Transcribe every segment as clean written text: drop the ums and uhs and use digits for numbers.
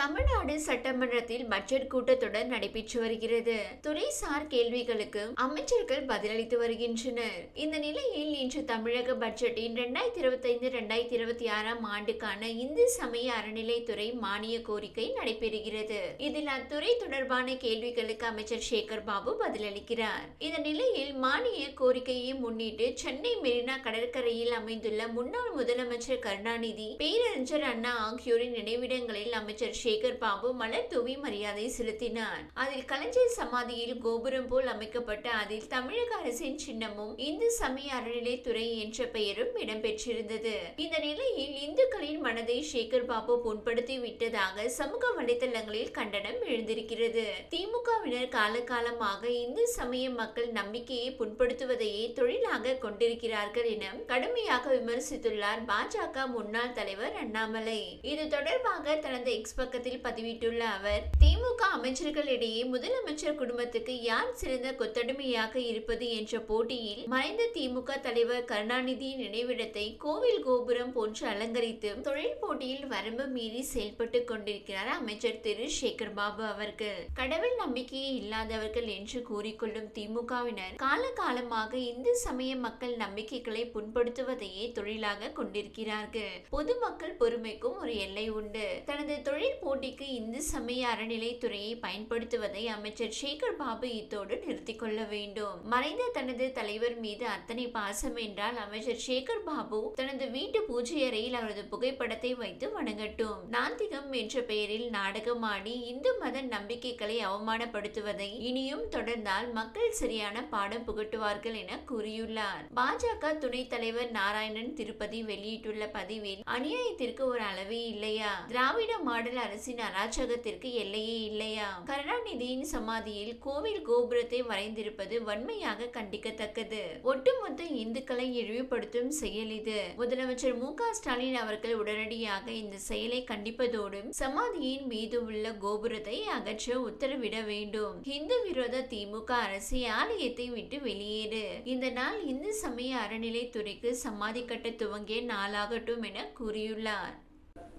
தமிழ்நாடு சட்டமன்றத்தில் பட்ஜெட் கூட்டத்தொடர் நடைபெற்று வருகிறது. துறைசார் கேள்விகளுக்கு அமைச்சர்கள் பதிலளித்து வருகின்றனர். இந்த நிலையில் இன்று தமிழக பட்ஜெட்டின் 2025-2026 ஆண்டுக்கான இந்து சமய அறநிலைத்துறை மானிய கோரிக்கை நடைபெறுகிறது. இதில் அத்துறை தொடர்பான கேள்விகளுக்கு அமைச்சர் சேகர் பாபு பதிலளிக்கிறார். இந்த நிலையில் மானிய கோரிக்கையை முன்னிட்டு சென்னை மெரினா கடற்கரையில் அமைந்துள்ள முன்னாள் முதலமைச்சர் கருணாநிதி, பேரறிஞர் அண்ணா ஆகியோரின் நினைவிடங்களில் அமைச்சர் சேகர் பாபு மலர் தூவி மரியாதை செலுத்தினார். அதில் கலைஞர் சமாதியில் கோபுரம் போல் அமைக்கப்பட்ட அதில் தமிழக அரசின் சின்னமும் இந்து சமய அறநிலைத்துறை என்ற பெயரும் இடம்பெற்றிருந்தது. இந்த நிலையில் இந்துக்களின் மனதை சேகர் பாபு புண்படுத்தி விட்டதாக சமூக வலைதளங்களில் கண்டனம் எழுந்திருக்கிறது. திமுகவினர் காலகாலமாக இந்து சமய மக்கள் நம்பிக்கையை புண்படுத்துவதையே தொழிலாக கொண்டிருக்கிறார்கள் என கடுமையாக விமர்சித்துள்ளார் பாஜக முன்னாள் தலைவர் அண்ணாமலை. இது தொடர்பாக தனது எக்ஸ் பக்கத்தில் பதிவிட்டுள்ள அவர், திமுக அமைச்சர்களிடையே முதலமைச்சர் குடும்பத்துக்கு யார் சிறந்த கொத்தடிமையாக இருப்பது என்ற போட்டியில் மறைந்த திமுக தலைவர் கருணாநிதியின் நினைவிடத்தை கோவில் கோபுரம் போன்று அலங்கரித்து தொழில் போட்டியில் வரம்பு மீறி செயல்பட்டு கொண்டிருக்கிறார் அமைச்சர் திரு சேகர் பாபு அவர்கள். கடவுள் நம்பிக்கையே இல்லாதவர்கள் என்று கூறிக்கொள்ளும் திமுகவினர் காலகாலமாக இந்து சமய மக்கள் நம்பிக்கைகளை புண்படுத்துவதையே தொழிலாக கொண்டிருக்கிறார்கள். பொதுமக்கள் பொறுமைக்கும் ஒரு எல்லை உண்டு. தனது தொழில் போட்டிக்கு இந்து சமய அறநிலைத்துறையை பயன்படுத்துவதை அமைச்சர் சேகர் பாபு இத்தோடு நிறுத்திக் கொள்ள வேண்டும். மறைந்த தனது தலைவர் மீது அத்தனை பாசம் என்றால் அமைச்சர் சேகர் பாபு தனது வீட்டு பூஜை அறையில் அவரது புகைப்படத்தை வைத்து வணங்கட்டும். நாத்திகம் என்ற பெயரில் நாடகமாடி இந்து மத நம்பிக்கைகளை அவமானப்படுத்துவதை இனியும் தொடர்ந்தால் மக்கள் சரியான பாடம் புகட்டுவார்கள் என கூறியுள்ளார். பாஜக துணைத் தலைவர் நாராயணன் திருப்பதி வெளியிட்டுள்ள பதிவில், அநியாயத்திற்கு ஒரு அளவே இல்லையா? திராவிட மாடல் அரசின் அராஜகத்திற்கு எல்லையே இல்லையா? கருணாநிதியின் சமாதியில் கோவில் கோபுரத்தை வரைந்திருப்பது வன்மையாக கண்டிக்கத்தக்கது. ஒட்டுமொத்த இந்துக்களை இழிவுபடுத்தும் செயல் இது. முதலமைச்சர் மு.க. ஸ்டாலின் அவர்கள் உடனடியாக இந்த செயலை கண்டிப்பதோடு சமாதியின் மீது உள்ள கோபுரத்தை அகற்ற உத்தரவிட வேண்டும். இந்து விரோத திமுக அரசு ஆலயத்தை விட்டு வெளியேறு. இந்த நாள் இந்து சமய அறநிலைத்துறைக்கு சமாதி கட்ட துவங்கிய நாளாகட்டும் என கூறியுள்ளார்.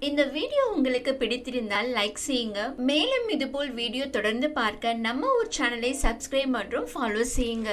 இந்த வீடியோ உங்களுக்கு பிடித்திருந்தால் லைக் செய்யுங்க. மேலும் இதுபோல் வீடியோ தொடர்ந்து பார்க்க நம்ம ஒரு சேனலை சப்ஸ்கிரைப் மற்றும் ஃபாலோ செய்யுங்க.